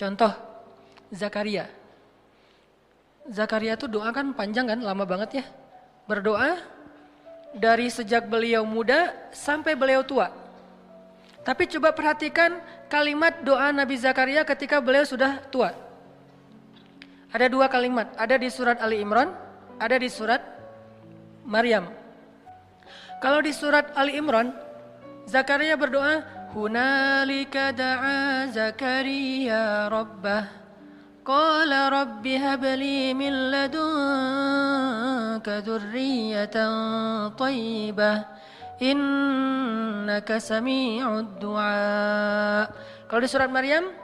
Contoh, Zakaria. Zakaria tuh doa kan panjang kan, lama banget ya. Berdoa dari sejak beliau muda sampai beliau tua. Tapi coba perhatikan kalimat doa Nabi Zakaria ketika beliau sudah tua. Ada dua kalimat, ada di surat Ali Imran, ada di surat Maryam. Kalau di surat Ali Imran, Zakaria berdoa, Hunalika da'a Zakaria rabbah. Qala rabbi habli min ladunka dzurriyyatan thayyibah. Innaka sami'ud du'a. Kalau di surat Maryam,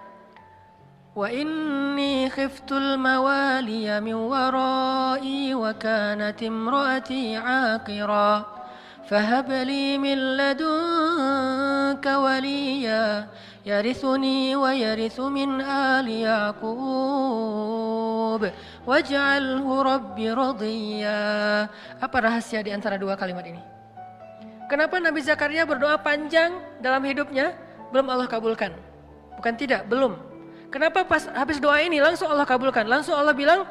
wa inni khiftul mawaliya min wara'i wa kanat imraati 'aqira. فهب لي من لدنك وليا يرثني ويرث من آل يعقوب واجعله ربي رضيا. Apa rahasia di antara dua kalimat ini? Kenapa Nabi Zakaria berdoa panjang dalam hidupnya belum Allah kabulkan? Bukan tidak, belum. Kenapa pas habis doa ini langsung Allah kabulkan? Langsung Allah bilang,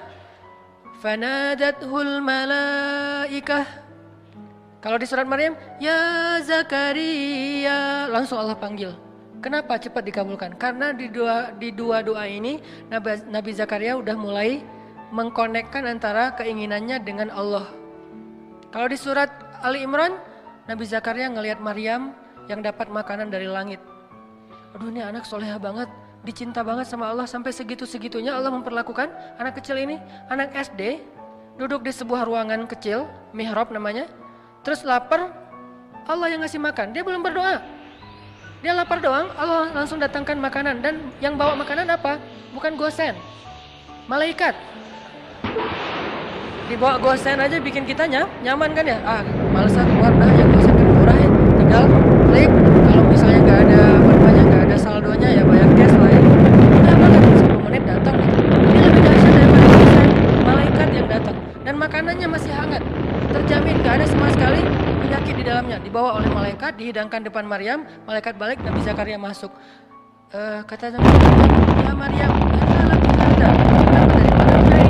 fanadathul malaikah. Kalau di surat Maryam, ya Zakaria, langsung Allah panggil. Kenapa cepat dikabulkan? Karena di dua doa ini Nabi Zakaria udah mulai mengkonekkan antara keinginannya dengan Allah. Kalau di surat Ali Imran, Nabi Zakaria ngelihat Maryam yang dapat makanan dari langit. Aduh, ini anak soleha banget, dicinta banget sama Allah, sampai segitu-segitunya Allah memperlakukan anak kecil ini, anak SD, duduk di sebuah ruangan kecil, mihrab namanya. Terus lapar, Allah yang ngasih makan. Dia belum berdoa. Dia lapar doang, Allah langsung datangkan makanan. Dan yang bawa makanan apa? Bukan gosen, malaikat. Dibawa gosen aja bikin kita nyaman kan ya? Males keluar dah, yang gosen kan murah ya. Tinggal klik, kalau misalnya gak ada saldonya ya bayar cash lah ya. Udah banget, 10 menit datang gitu. Ini lebih dahsyat daripada gosen, malaikat yang datang. Dan makanannya masih hangat. Terjamin gak ada sama sekali penyakit di dalamnya. Dibawa oleh malaikat, dihidangkan depan Maryam, malaikat balik, Nabi Zakaria masuk. Kata Nabi, ya Maryam, mana lagi anda? Dari mana ini?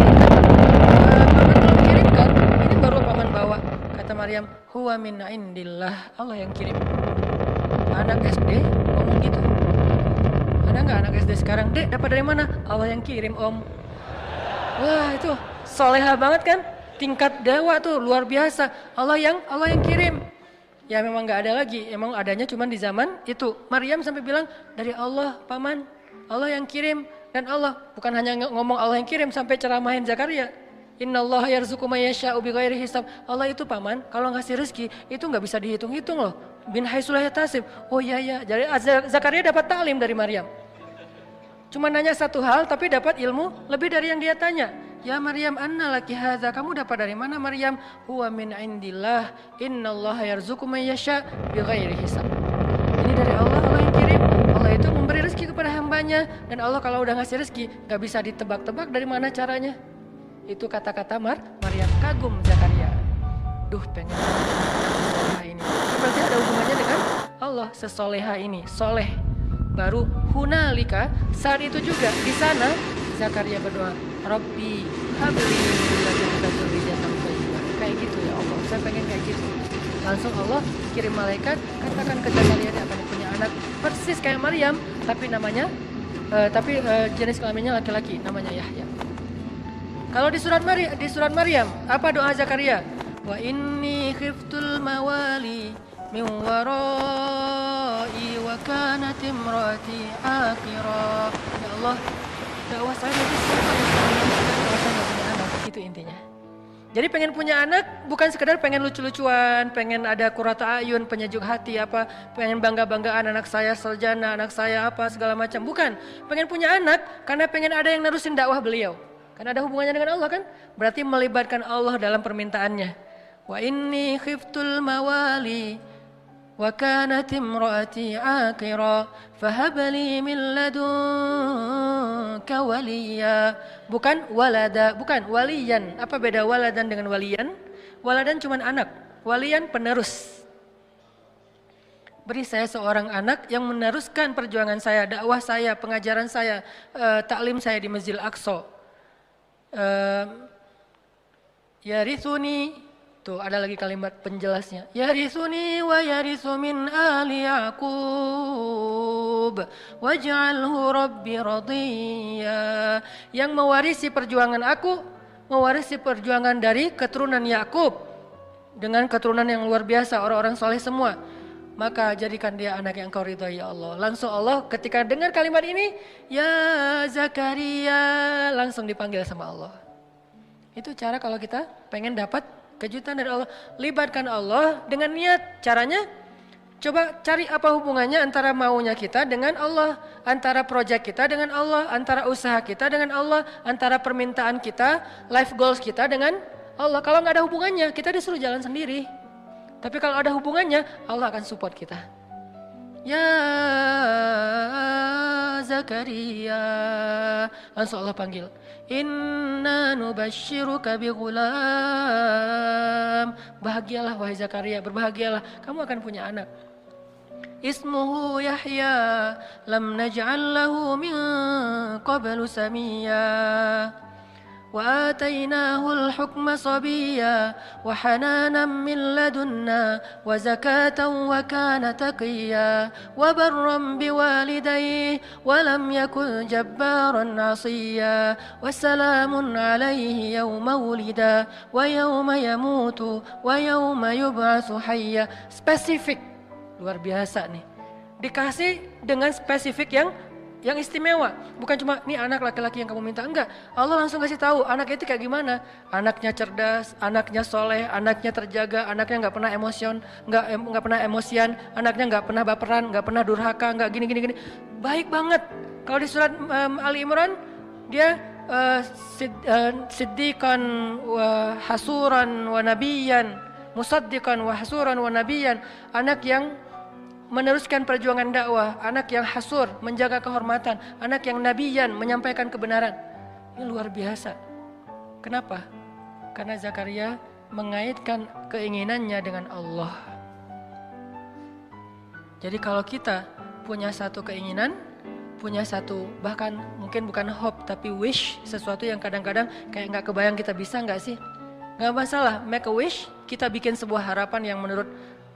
Paman belum kirimkan, ini baru paman bawa. Kata Maryam, huwa min indillah, Allah yang kirim. Anak SD ngomong gitu. Ada gak anak SD sekarang? Dek, dapat dari mana? Allah yang kirim om. Wah, itu soleha banget kan? Tingkat dewa tuh luar biasa. Allah yang kirim. Ya memang gak ada lagi. Emang adanya cuma di zaman itu. Maryam sampai bilang, dari Allah paman, Allah yang kirim. Dan Allah bukan hanya ngomong Allah yang kirim, sampai ceramahin Zakaria. Innallaha yarzuqu may yasha'u bighairi hisab. Allah itu paman, kalau ngasih rezeki itu gak bisa dihitung-hitung loh. Bin haitsu la yahtasib. Oh iya. Jadi Zakaria dapat taklim dari Maryam. Cuma nanya satu hal tapi dapat ilmu lebih dari yang dia tanya. Ya Maryam, anna laki hadza, kamu dapat dari mana Maryam? Huwa min indillah, innallaha yarzuqu may yasha bighairi hisab. Ini dari Allah, Allah yang kirim. Allah itu memberi rezeki kepada hambanya, dan Allah kalau udah ngasih rezeki gak bisa ditebak-tebak dari mana caranya. Itu kata-kata Maryam. Kagum Zakaria. Duh, pengen sesoleha ini. Itu berarti ada hubungannya dengan Allah, sesoleha ini, soleh. Baru hunalika, saat itu juga di sana Zakaria berdoa, Rabbi habli min ladunka dzurriyyatan thayyibah. Kayak gitu ya Allah, saya pengen kayak gitu. Langsung Allah kirim malaikat, katakan ke Zakaria dia akan punya anak persis kayak Maryam, tapi namanya jenis kelaminnya laki-laki, namanya Yahya. Kalau di surat Maryam, apa doa Zakaria? Wa inni khiftul mawali min warai wa kanat imraati aqira. Ya Allah, dakwah saya nanti siapa yang kalau saya gak punya anak, itu intinya. Jadi pengen punya anak bukan sekedar pengen lucu-lucuan, pengen ada qurrata ayun, penyejuk hati apa, pengen bangga-banggaan anak saya sarjana, anak saya apa segala macam, bukan. Pengen punya anak karena pengen ada yang nerusin dakwah beliau. Karena ada hubungannya dengan Allah kan? Berarti melibatkan Allah dalam permintaannya. Wa inni khiftul mawali wa kanat imraati aqira fahab li min ladunka waliya. Bukan walada, bukan waliyan. Apa beda waladan dengan waliyan? Waladan cuma anak, waliyan penerus. beri saya seorang anak yang meneruskan perjuangan saya, dakwah saya, pengajaran saya, taklim saya di Masjidil Aqsa. Yarithuni, tuh ada lagi kalimat penjelasnya. Yarithuni wa yarithu min ali Yaqub waj'alhu rabbi radiyya. Yang mewarisi perjuangan aku, mewarisi perjuangan dari keturunan Yakub dengan keturunan yang luar biasa, orang-orang soleh semua. Maka jadikan dia anak yang Engkau ridhai ya Allah. Langsung Allah ketika dengar kalimat ini, ya Zakaria, langsung dipanggil sama Allah. Itu cara kalau kita pengen dapat kejutan dari Allah. Libatkan Allah dengan niat. Caranya, coba cari apa hubungannya antara maunya kita dengan Allah. Antara proyek kita dengan Allah. Antara usaha kita dengan Allah. Antara permintaan kita, life goals kita dengan Allah. Kalau nggak ada hubungannya, kita disuruh jalan sendiri. Tapi kalau ada hubungannya, Allah akan support kita. Ya Zakaria, langsung Allah panggil. Inna nubashiruka bi ghulam. Bahagialah wahai Zakaria, berbahagialah, kamu akan punya anak. Ismuhu Yahya, lam naj'al lahu min qablu samiyya. وآتيناه الحكم صبيا وحنانا من لدنا وزكاة وكان تقيا وبرا بوالديه ولم يكن جبارا عصيا وسلام عليه يوم ولدا ويوم يموت ويوم يبعث حيا. Spesifik, luar biasa nih. Dikasih dengan spesifik yang istimewa, bukan cuma nih anak laki-laki yang kamu minta, enggak. Allah langsung kasih tahu anak itu kayak gimana. Anaknya cerdas, anaknya soleh, anaknya terjaga, anaknya nggak pernah nggak pernah emosian, anaknya nggak pernah baperan, nggak pernah durhaka, nggak gini. Baik banget. Kalau di surat Ali Imran dia siddiqan wa hasuran wa nabiyan, musaddiqan wa hasuran wa nabiyan, anak yang meneruskan perjuangan dakwah, anak yang hasur, menjaga kehormatan, anak yang nabiyan, menyampaikan kebenaran. Ini luar biasa. Kenapa? Karena Zakaria mengaitkan keinginannya dengan Allah. Jadi kalau kita punya satu keinginan, punya satu, bahkan mungkin bukan hope tapi wish, sesuatu yang kadang-kadang kayak nggak kebayang kita bisa nggak sih? Nggak masalah, make a wish, kita bikin sebuah harapan yang menurut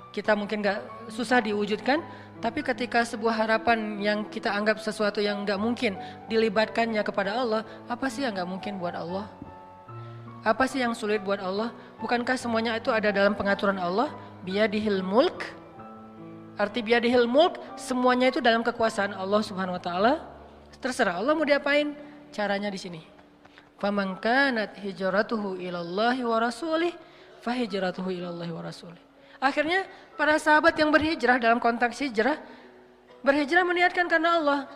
kita mungkin gak susah diwujudkan, tapi ketika sebuah harapan yang kita anggap sesuatu yang gak mungkin dilibatkannya kepada Allah, apa sih yang gak mungkin buat Allah? Apa sih yang sulit buat Allah? Bukankah semuanya itu ada dalam pengaturan Allah? Biyadihil mulk. Arti biyadihil mulk, semuanya itu dalam kekuasaan Allah Subhanahu wa taala. Terserah Allah mau diapain, caranya di sini. Faman kanat hijratuhu ilallahi wa rasulih, fa hijratuhu ilallahi wa rasulih. Akhirnya para sahabat yang berhijrah dalam konteks hijrah, berhijrah meniatkan karena Allah.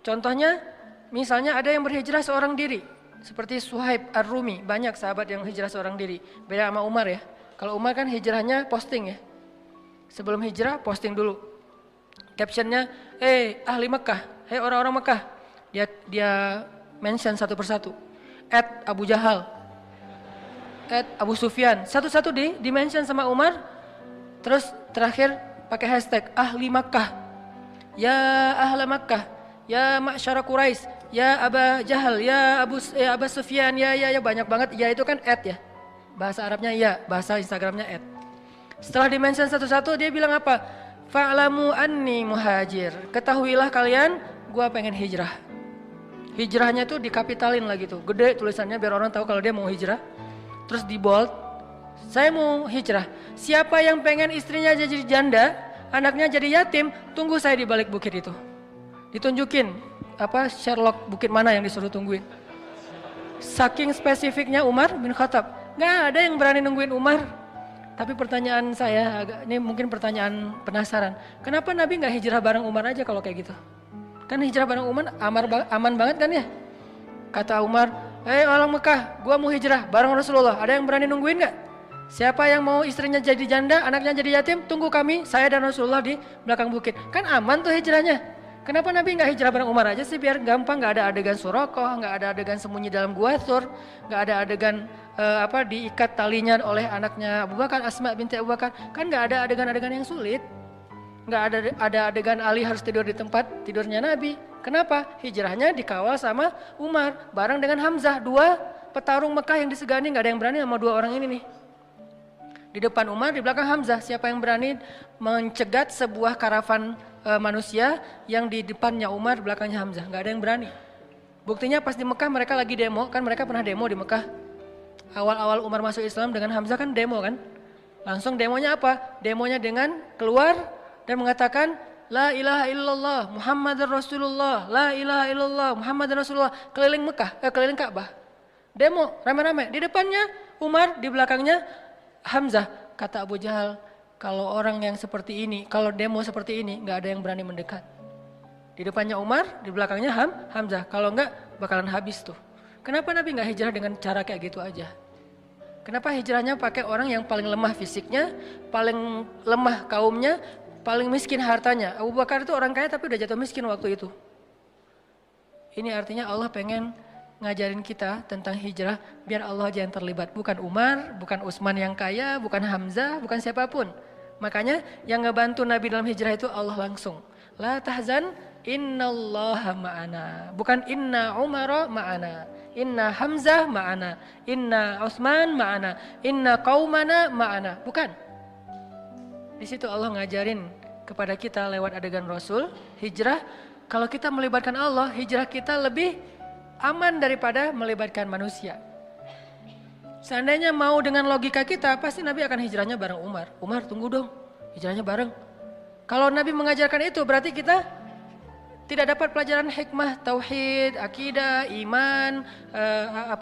Contohnya, misalnya ada yang berhijrah seorang diri, seperti Suhaib Ar-Rumi, banyak sahabat yang hijrah seorang diri. Beda sama Umar ya. Kalau Umar kan hijrahnya posting ya. Sebelum hijrah posting dulu. Captionnya, ahli Mekah, orang-orang Mekah. Dia mention satu persatu. @Abu Jahal, @Abu Sufyan, satu-satu di mention sama Umar. Terus terakhir pakai hashtag ahli Makkah, ya ahla Makkah, ya ma'syara Quraisy, ya Aba Jahal, ya Aba Sufyan, ya banyak banget. Ya itu kan ya, bahasa Arabnya ya, bahasa Instagramnya . Setelah dimention satu-satu dia bilang apa? Fa'lamu anni muhajir, ketahuilah kalian gua pengen hijrah. Hijrahnya tuh dikapitalin lagi tuh, gede tulisannya biar orang tahu kalau dia mau hijrah. Terus di bold, saya mau hijrah. Siapa yang pengen istrinya jadi janda, anaknya jadi yatim, tunggu saya di balik bukit itu. Ditunjukin Sherlock bukit mana yang disuruh tungguin. Saking spesifiknya Umar bin Khattab, nggak ada yang berani nungguin Umar. Tapi pertanyaan saya, ini mungkin pertanyaan penasaran, kenapa Nabi nggak hijrah bareng Umar aja kalau kayak gitu? Kan hijrah bareng Umar aman banget kan ya? Kata Umar, orang Mekah, gua mau hijrah bareng Rasulullah, ada yang berani nungguin nggak? Siapa yang mau istrinya jadi janda, anaknya jadi yatim, tunggu kami, saya dan Rasulullah di belakang bukit. Kan aman tuh hijrahnya. Kenapa Nabi nggak hijrah bareng Umar aja sih, biar gampang, nggak ada adegan Surakoh, nggak ada adegan sembunyi dalam gua Thur, nggak ada adegan diikat talinya oleh anaknya Abu Bakar, Asma binti Abu Bakar. Kan nggak ada adegan-adegan yang sulit. Nggak ada adegan Ali harus tidur di tempat tidurnya Nabi. Kenapa? Hijrahnya dikawal sama Umar bareng dengan Hamzah, dua petarung Mekah yang disegani, nggak ada yang berani sama dua orang ini nih. Di depan Umar, di belakang Hamzah. Siapa yang berani mencegat sebuah karavan manusia yang di depannya Umar, di belakangnya Hamzah? Nggak ada yang berani. Buktinya pas di Mekah mereka lagi demo, kan mereka pernah demo di Mekah. Awal-awal Umar masuk Islam dengan Hamzah kan demo kan. Langsung demonya apa? Demonya dengan keluar dan mengatakan La ilaha illallah Muhammadar Rasulullah, La ilaha illallah Muhammadar Rasulullah, keliling Mekah, keliling Ka'bah. Demo rame-rame, di depannya Umar, di belakangnya Hamzah. Kata Abu Jahal, kalau orang yang seperti ini, kalau demo seperti ini, nggak ada yang berani mendekat. Di depannya Umar, di belakangnya Hamzah. Kalau enggak bakalan habis tuh. Kenapa Nabi nggak hijrah dengan cara kayak gitu aja? Kenapa hijrahnya pakai orang yang paling lemah fisiknya, paling lemah kaumnya, paling miskin hartanya? Abu Bakar itu orang kaya tapi udah jatuh miskin waktu itu. Ini artinya Allah pengen ngajarin kita tentang hijrah biar Allah aja yang terlibat. Bukan Umar, bukan Utsman yang kaya, bukan Hamzah, bukan siapapun. Makanya yang ngebantu Nabi dalam hijrah itu Allah langsung. La tahzan innallaha ma'ana. Bukan inna Umara ma'ana. Inna Hamzah ma'ana. Inna Utsman ma'ana. Inna qaumana ma'ana. Bukan. Di situ Allah ngajarin kepada kita lewat adegan Rasul, hijrah. Kalau kita melibatkan Allah, hijrah kita lebih aman daripada melibatkan manusia. Seandainya mau dengan logika kita, pasti Nabi akan hijrahnya bareng Umar. Umar tunggu dong, hijrahnya bareng. Kalau Nabi mengajarkan itu, berarti kita tidak dapat pelajaran hikmah, tauhid, akidah, iman,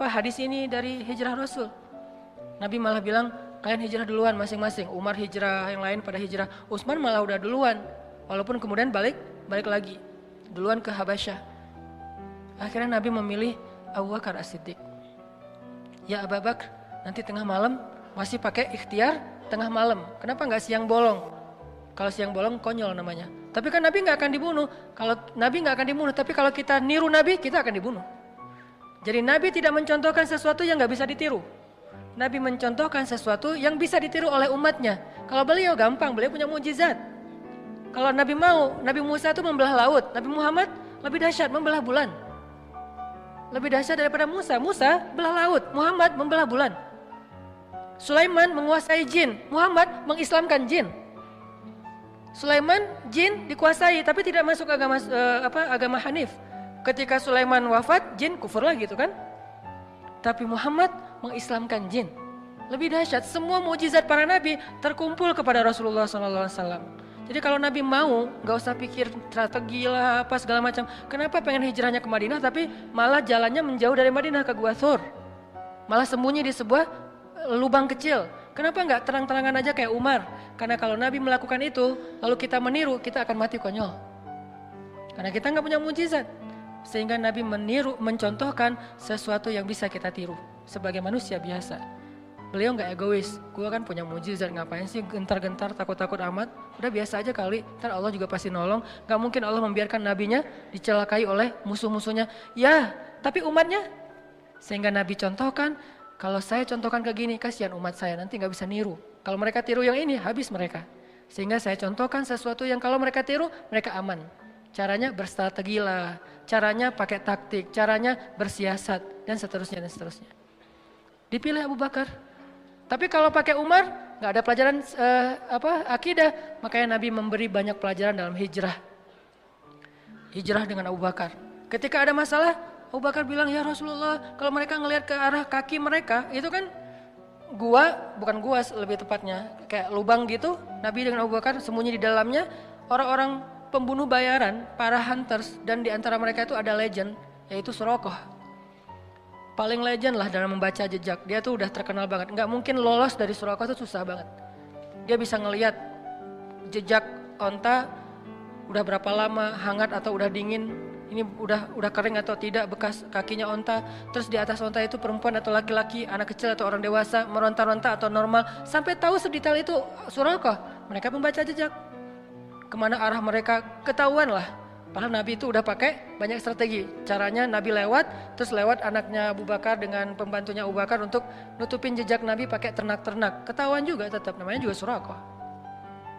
hadis ini dari hijrah Rasul. Nabi malah bilang, kalian hijrah duluan masing-masing. Umar hijrah, yang lain pada hijrah. Utsman malah udah duluan, walaupun kemudian balik lagi, duluan ke Habasyah. Akhirnya Nabi memilih Abu Bakar As-Siddiq. Ya Abu Bakar, nanti tengah malam masih pakai ikhtiar tengah malam. Kenapa nggak siang bolong? Kalau siang bolong konyol namanya. Tapi kan Nabi nggak akan dibunuh. Kalau Nabi nggak akan dibunuh, tapi kalau kita niru Nabi, kita akan dibunuh. Jadi Nabi tidak mencontohkan sesuatu yang nggak bisa ditiru. Nabi mencontohkan sesuatu yang bisa ditiru oleh umatnya. Kalau beliau gampang, beliau punya mukjizat. Kalau Nabi mau, Nabi Musa itu membelah laut. Nabi Muhammad lebih dahsyat, membelah bulan. Lebih dahsyat daripada Musa. Musa belah laut, Muhammad membelah bulan. Sulaiman menguasai jin, Muhammad mengislamkan jin. Sulaiman jin dikuasai tapi tidak masuk agama Hanif. Ketika Sulaiman wafat, jin kufur lagi gitu kan. Tapi Muhammad mengislamkan jin. Lebih dahsyat, semua mukjizat para nabi terkumpul kepada Rasulullah SAW. Jadi kalau Nabi mau, nggak usah pikir strategi lah apa segala macam. Kenapa pengen hijrahnya ke Madinah tapi malah jalannya menjauh dari Madinah ke Gua Thur? Malah sembunyi di sebuah lubang kecil. Kenapa nggak terang-terangan aja kayak Umar? Karena kalau Nabi melakukan itu, lalu kita meniru, kita akan mati konyol. Karena kita nggak punya mukjizat. Sehingga Nabi mencontohkan sesuatu yang bisa kita tiru sebagai manusia biasa. Beliau nggak egois, gue kan punya mujizat, ngapain sih gentar-gentar takut-takut amat, udah biasa aja kali, ntar Allah juga pasti nolong. Gak mungkin Allah membiarkan nabinya dicelakai oleh musuh-musuhnya. Ya, tapi umatnya, sehingga Nabi contohkan, kalau saya contohkan ke gini, kasihan umat saya, nanti gak bisa niru. Kalau mereka tiru yang ini, habis mereka. Sehingga saya contohkan sesuatu yang kalau mereka tiru, mereka aman. Caranya berstrategi lah, caranya pakai taktik, caranya bersiasat, dan seterusnya. Dipilih Abu Bakar. Tapi kalau pakai Umar, nggak ada pelajaran akidah. Makanya Nabi memberi banyak pelajaran dalam hijrah. Hijrah dengan Abu Bakar. Ketika ada masalah, Abu Bakar bilang, ya Rasulullah, kalau mereka ngelihat ke arah kaki mereka, itu kan bukan gua lebih tepatnya, kayak lubang gitu. Nabi dengan Abu Bakar sembunyi di dalamnya, orang-orang pembunuh bayaran, para hunters, dan di antara mereka itu ada legend, yaitu Suraqah. Paling legend lah dalam membaca jejak. Dia tuh udah terkenal banget. Nggak mungkin lolos dari Suraqah tuh susah banget. Dia bisa ngelihat jejak onta udah berapa lama, hangat atau udah dingin. Ini udah kering atau tidak bekas kakinya onta. Terus di atas onta itu perempuan atau laki-laki, anak kecil atau orang dewasa, meronta-ronta atau normal. Sampai tahu sedetail itu Suraqah. Mereka membaca jejak. Kemana arah mereka ketahuan lah. Padahal Nabi itu udah pakai banyak strategi. Caranya Nabi terus lewat anaknya Abu Bakar dengan pembantunya Abu Bakar untuk nutupin jejak Nabi pakai ternak-ternak. Ketahuan juga tetap, namanya juga Suraqah.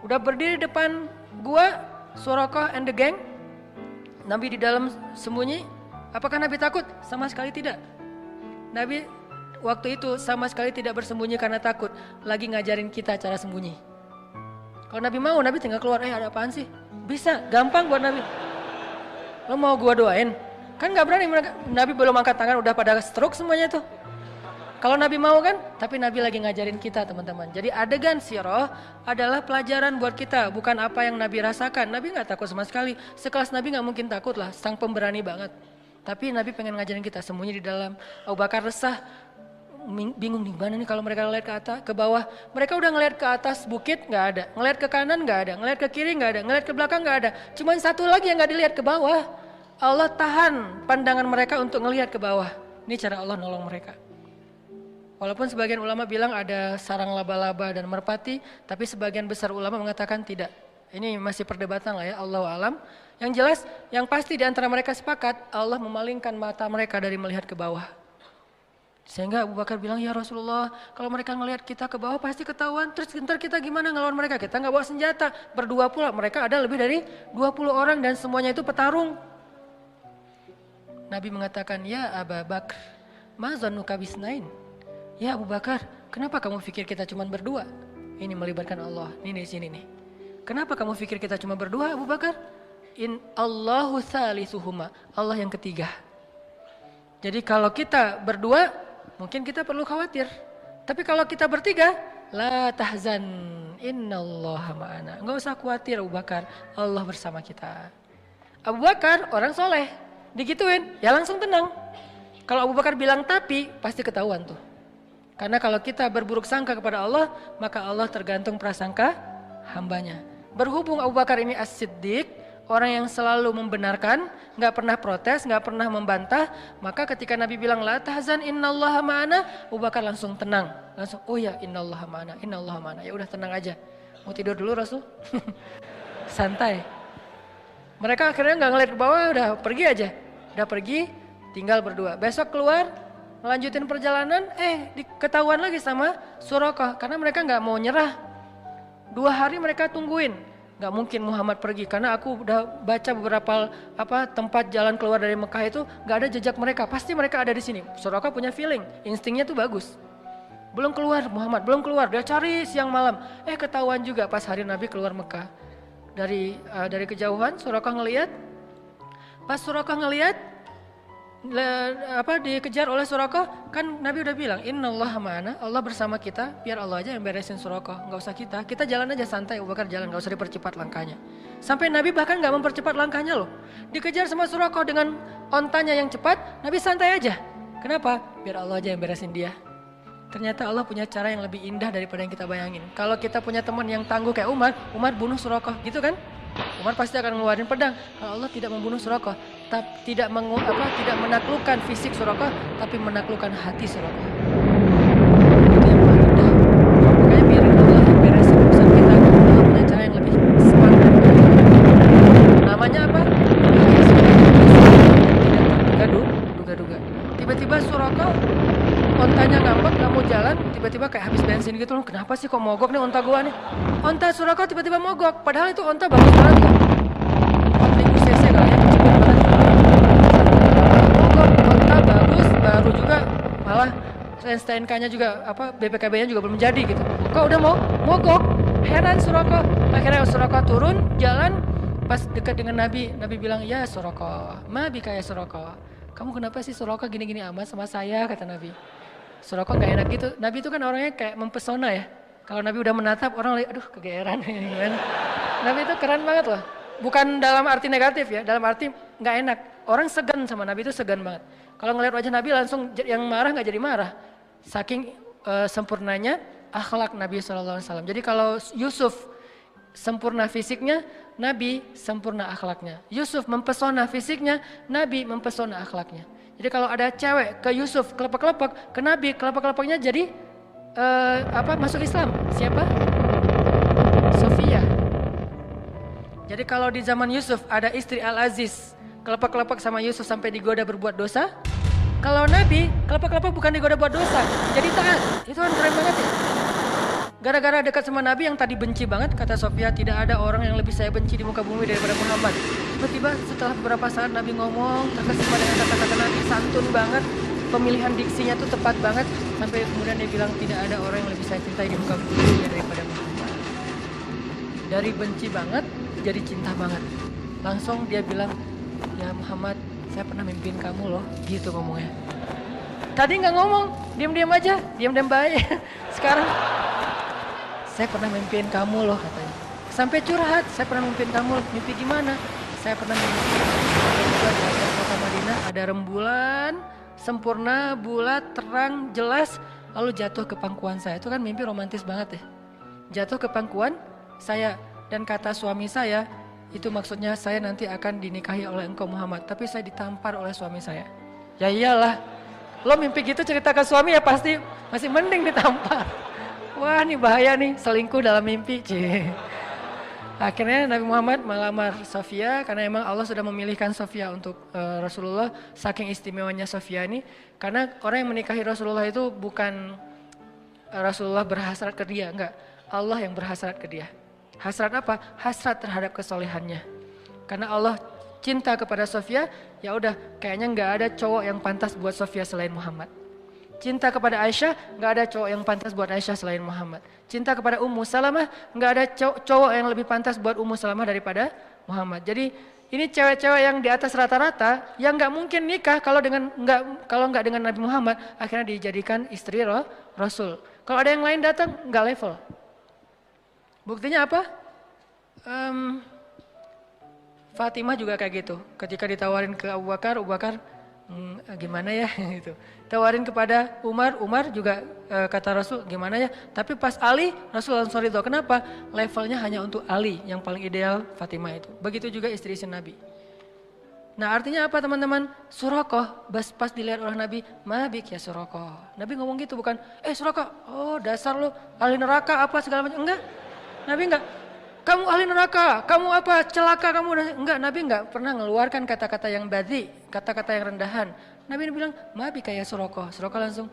Udah berdiri depan gua, Suraqah and the gang, Nabi di dalam sembunyi, apakah Nabi takut? Sama sekali tidak. Nabi waktu itu sama sekali tidak bersembunyi karena takut, lagi ngajarin kita cara sembunyi. Kalau Nabi mau, Nabi tinggal keluar, ada apaan sih? Bisa, gampang buat Nabi. Lo mau gua doain? Kan gak berani mereka, Nabi belum angkat tangan udah pada stroke semuanya tuh. Kalau Nabi mau kan, tapi Nabi lagi ngajarin kita teman-teman. Jadi adegan sirah adalah pelajaran buat kita, bukan apa yang Nabi rasakan. Nabi gak takut sama sekali, sekelas Nabi gak mungkin takut lah, sang pemberani banget. Tapi Nabi pengen ngajarin kita, sembunyi di dalam. Abu Bakar resah, bingung nih mana nih kalau mereka ngeliat ke atas, ke bawah. Mereka udah ngeliat ke atas bukit gak ada, ngeliat ke kanan gak ada, ngeliat ke kiri gak ada, ngeliat ke belakang gak ada. Cuman satu lagi yang gak dilihat ke bawah. Allah tahan pandangan mereka untuk ngelihat ke bawah. Ini cara Allah nolong mereka. Walaupun sebagian ulama bilang ada sarang laba-laba dan merpati, tapi sebagian besar ulama mengatakan tidak. Ini masih perdebatan lah ya, Allahu alam. Yang jelas, yang pasti di antara mereka sepakat, Allah memalingkan mata mereka dari melihat ke bawah. Sehingga Abu Bakar bilang, ya Rasulullah, kalau mereka ngelihat kita ke bawah pasti ketahuan, terus ntar kita gimana ngelawan mereka? Kita nggak bawa senjata, berdua pula, mereka ada lebih dari 20 orang dan semuanya itu petarung. Nabi mengatakan, ya Abu Bakar, ma zannuka bisnain? Ya Abu Bakar, kenapa kamu pikir kita cuma berdua? Ini melibatkan Allah, ini di sini nih. Kenapa kamu pikir kita cuma berdua Abu Bakar? In Allahu salisuhuma, Allah yang ketiga. Jadi kalau kita berdua, mungkin kita perlu khawatir. Tapi kalau kita bertiga, la tahzan, innallaha ma'ana. Enggak usah khawatir Abu Bakar, Allah bersama kita. Abu Bakar orang soleh, digituin, ya langsung tenang. Kalau Abu Bakar bilang tapi, pasti ketahuan tuh. Karena kalau kita berburuk sangka kepada Allah, maka Allah tergantung prasangka hambanya. Berhubung Abu Bakar ini as-siddiq, orang yang selalu membenarkan, gak pernah protes, gak pernah membantah, maka ketika Nabi bilang la tahzan innallaha ma'ana, Abu Bakar langsung tenang. Langsung, oh ya innallaha ma'ana, innallaha ma'ana. Ya udah tenang aja. Mau tidur dulu Rasul? Santai. Mereka akhirnya gak ngeliat ke bawah, udah pergi aja. Udah pergi, tinggal berdua. Besok keluar, melanjutin perjalanan, ketahuan lagi sama Suraqah. Karena mereka gak mau nyerah. 2 hari mereka tungguin. Gak mungkin Muhammad pergi, karena aku udah baca beberapa tempat jalan keluar dari Mekah itu gak ada jejak mereka. Pasti mereka ada di sini. Suraqah punya feeling, instingnya tuh bagus. Belum keluar Muhammad, belum keluar. Dia cari siang malam. Ketahuan juga pas hari Nabi keluar Mekah. Dari kejauhan Suraqah ngelihat. Pas Suraqah ngelihat, dikejar oleh Suraqah, kan Nabi udah bilang innallaha ma'ana, Allah bersama kita, biar Allah aja yang beresin Suraqah, nggak usah kita jalan aja santai. Abu Bakar jalan, nggak usah dipercepat langkahnya. Sampai Nabi bahkan nggak mempercepat langkahnya loh, dikejar sama Suraqah dengan ontanya yang cepat, Nabi santai aja. Kenapa? Biar Allah aja yang beresin dia. Ternyata Allah punya cara yang lebih indah daripada yang kita bayangin. Kalau kita punya teman yang tangguh kayak Umar bunuh Suraqah gitu kan, Umar pasti akan ngeluarin pedang. Kalau Allah tidak membunuh Suraqah, tidak menaklukkan fisik Suraqah, tapi menaklukkan hati Suraqah. Itu yang paling indah. Makanya biarin Allah yang beresin urusan kita. Allah punya cara yang lebih smart. Namanya apa? Tidak duga-duga. Tiba-tiba Suraqah ontanya ngambek, nggak mau jalan, tiba-tiba kayak habis bensin gitu loh. Kenapa sih kok mogok nih onta gua nih? Onta Suraqah tiba-tiba mogok, padahal itu onta bagus banget ya. 4000 cc kali ya, cepet banget. Mogok, onta bagus, baru juga malah STNK-nya juga BPKB-nya juga belum jadi gitu. Kok udah mau mogok? Heran Suraqah. Akhirnya Suraqah turun, jalan, pas dekat dengan Nabi bilang, ya Suraqah, ma bika ya Suraqah. Kamu kenapa sih Suraqah gini-gini amat sama saya, kata Nabi. Suraqah gak enak gitu. Nabi itu kan orangnya kayak mempesona ya. Kalau Nabi udah menatap orang lagi, aduh kegeeran. Nabi itu keren banget loh. Bukan dalam arti negatif ya, dalam arti gak enak. Orang segan sama Nabi itu segan banget. Kalau ngeliat wajah Nabi langsung yang marah gak jadi marah. Saking sempurnanya akhlak Nabi SAW. Jadi kalau Yusuf sempurna fisiknya, Nabi sempurna akhlaknya. Yusuf mempesona fisiknya, Nabi mempesona akhlaknya. Jadi kalau ada cewek ke Yusuf kelepek-kelepek, ke Nabi kelepek-kelepeknya jadi masuk Islam. Siapa? Sofia. Jadi kalau di zaman Yusuf ada istri Al-Aziz, kelepek-kelepek sama Yusuf sampai digoda berbuat dosa. Kalau Nabi kelepek-kelepek bukan digoda buat dosa, jadi taat. Itu kan keren banget ya. Gara-gara dekat sama Nabi yang tadi benci banget, kata Sofia, tidak ada orang yang lebih saya benci di muka bumi daripada Muhammad. Tiba-tiba setelah beberapa saat Nabi ngomong, terkesima dengan kata-kata Nabi, santun banget, pemilihan diksinya tuh tepat banget, sampai kemudian dia bilang tidak ada orang yang lebih saya cintai di muka bumi daripada Muhammad. Dari benci banget jadi cinta banget. Langsung dia bilang, ya Muhammad, saya pernah mimpiin kamu loh, gitu ngomongnya. Tadi nggak ngomong, diam-diam aja, diam-diam baik. Sekarang saya pernah mimpiin kamu loh, katanya. Sampai curhat, saya pernah mimpiin kamu. Mimpi gimana? Saya pernah mimpiin di atas kota Madinah ada rembulan, sempurna, bulat, terang, jelas, lalu jatuh ke pangkuan saya. Itu kan mimpi romantis banget ya. Jatuh ke pangkuan saya, dan kata suami saya, itu maksudnya saya nanti akan dinikahi oleh engkau Muhammad. Tapi saya ditampar oleh suami saya. Ya iyalah, lo mimpi gitu cerita ke suami ya pasti masih mending ditampar. Wah ini bahaya nih, selingkuh dalam mimpi. Akhirnya Nabi Muhammad melamar Sofia karena emang Allah sudah memilihkan Sofia untuk Rasulullah. Saking istimewanya Sofia ini, karena orang yang menikahi Rasulullah itu bukan Rasulullah berhasrat ke dia, enggak. Allah yang berhasrat ke dia. Hasrat apa? Hasrat terhadap kesolehannya. Karena Allah cinta kepada Sofia, ya udah kayaknya nggak ada cowok yang pantas buat Sofia selain Muhammad. Cinta kepada Aisyah, nggak ada cowok yang pantas buat Aisyah selain Muhammad. Cinta kepada Ummu Salamah, nggak ada cowok yang lebih pantas buat Ummu Salamah daripada Muhammad. Jadi ini cewek-cewek yang di atas rata-rata yang nggak mungkin nikah kalau nggak dengan Nabi Muhammad, akhirnya dijadikan istri Rasul. Kalau ada yang lain datang nggak level. Buktinya apa? Fatimah juga kayak gitu. Ketika ditawarin ke Abu Bakar, gimana ya gitu. Tawarin kepada Umar juga kata Rasul gimana ya. Tapi pas Ali, Rasul langsung ridho. Kenapa? Levelnya hanya untuk Ali, yang paling ideal Fatimah itu. Begitu juga istri-istri Nabi. Nah artinya apa teman-teman? Surakoh, pas dilihat oleh Nabi, mabik ya Surakoh. Nabi ngomong gitu bukan, Surakoh, oh dasar lu ahli neraka apa segala macam. Enggak, Nabi enggak. Kamu ahli neraka, kamu apa celaka kamu. Enggak, Nabi enggak pernah ngeluarkan kata-kata yang badhi, kata-kata yang rendahan. Nabi bilang, mabik ya Surakoh. Surakoh langsung,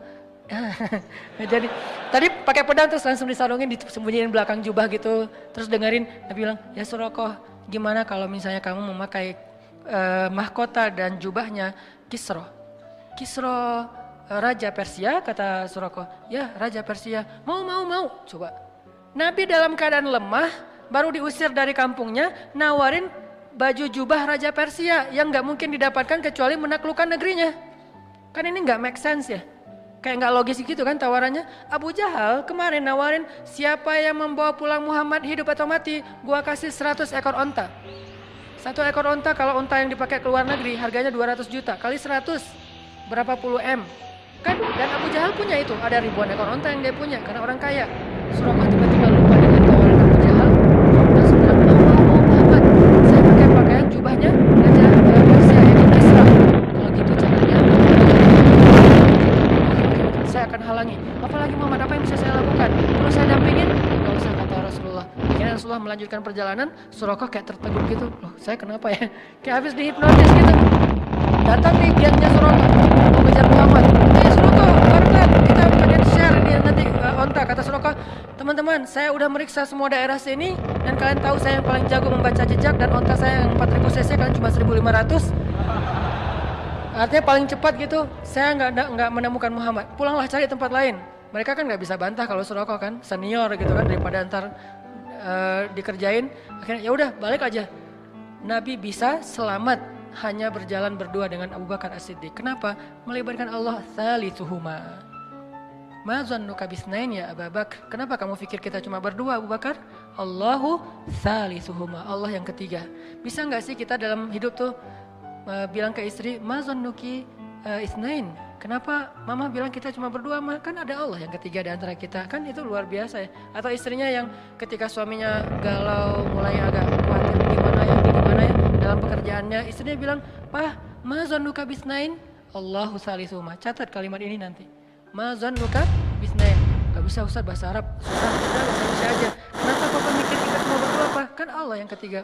jadi tadi pakai pedang terus langsung disarungin, disembunyiin belakang jubah gitu. Terus dengerin, Nabi bilang, ya Surakoh, gimana kalau misalnya kamu memakai mahkota dan jubahnya Kisra. Kisra Raja Persia, kata Surakoh. Ya Raja Persia, mau. Coba. Nabi dalam keadaan lemah, baru diusir dari kampungnya, nawarin baju jubah Raja Persia yang gak mungkin didapatkan kecuali menaklukkan negerinya. Kan ini gak make sense ya. Kayak gak logis gitu kan tawarannya. Abu Jahal kemarin nawarin, siapa yang membawa pulang Muhammad hidup atau mati, gua kasih 100 ekor onta. 1 ekor onta kalau onta yang dipakai ke luar negeri harganya 200 juta kali 100 berapa puluh M kan. Dan Abu Jahal punya itu, ada ribuan ekor onta yang dia punya karena orang kaya. Surakoh tiba-tiba lupa dengan tawaran Abu Jahal dan sudah mau Muhammad, saya pakai pakaian jubahnya Raja Persia yaitu Kisra. Kalau gitu caranya saya akan halangi. Apalagi Muhammad, apa yang bisa saya lakukan? Kalau saya dampingin, gak usah, kata Rasulullah. Akhirnya Rasulullah melanjutkan perjalanan. Surakoh kayak tertegun gitu. Loh saya kenapa ya? Kayak habis dihipnotis gitu. Datang nih gengnya Surakoh mau kejar Muhammad. Surakoh, barengan kita pengen share ini nanti onta. Kata Surakoh, teman-teman saya udah meriksa semua daerah sini dan kalian tahu saya yang paling jago membaca jejak dan onta saya yang 4000 cc, kalian cuma 1500. Artinya paling cepat gitu. Saya nggak menemukan Muhammad. Pulanglah cari tempat lain. Mereka kan nggak bisa bantah kalau Surakoh kan senior gitu kan, daripada ntar dikerjain. Akhirnya ya udah balik aja. Nabi bisa selamat hanya berjalan berdua dengan Abu Bakar As-Siddiq. Kenapa? Melibatkan Allah thalithuhuma. Ma zannuka bisnain ya Abu Bakar. Kenapa kamu pikir kita cuma berdua Abu Bakar? Allahu thalithuhuma. Allah yang ketiga. Bisa nggak sih kita dalam hidup tuh bilang ke istri, ma zannuki isnain. Kenapa mama bilang kita cuma berdua? Kan ada Allah yang ketiga di antara kita. Kan itu luar biasa ya. Atau istrinya yang ketika suaminya galau, mulai agak khawatir gimana ya dalam pekerjaannya, istrinya bilang, "Pah, ma zannuka bisnain?" Allahu salisuhuma. Catat kalimat ini nanti. Ma zannuka bisnain. Gak bisa Ustaz bahasa Arab. Susah, udah bahasa Indonesia aja. Kenapa papa mikir kita cuma berdua, Pak? Kan Allah yang ketiga.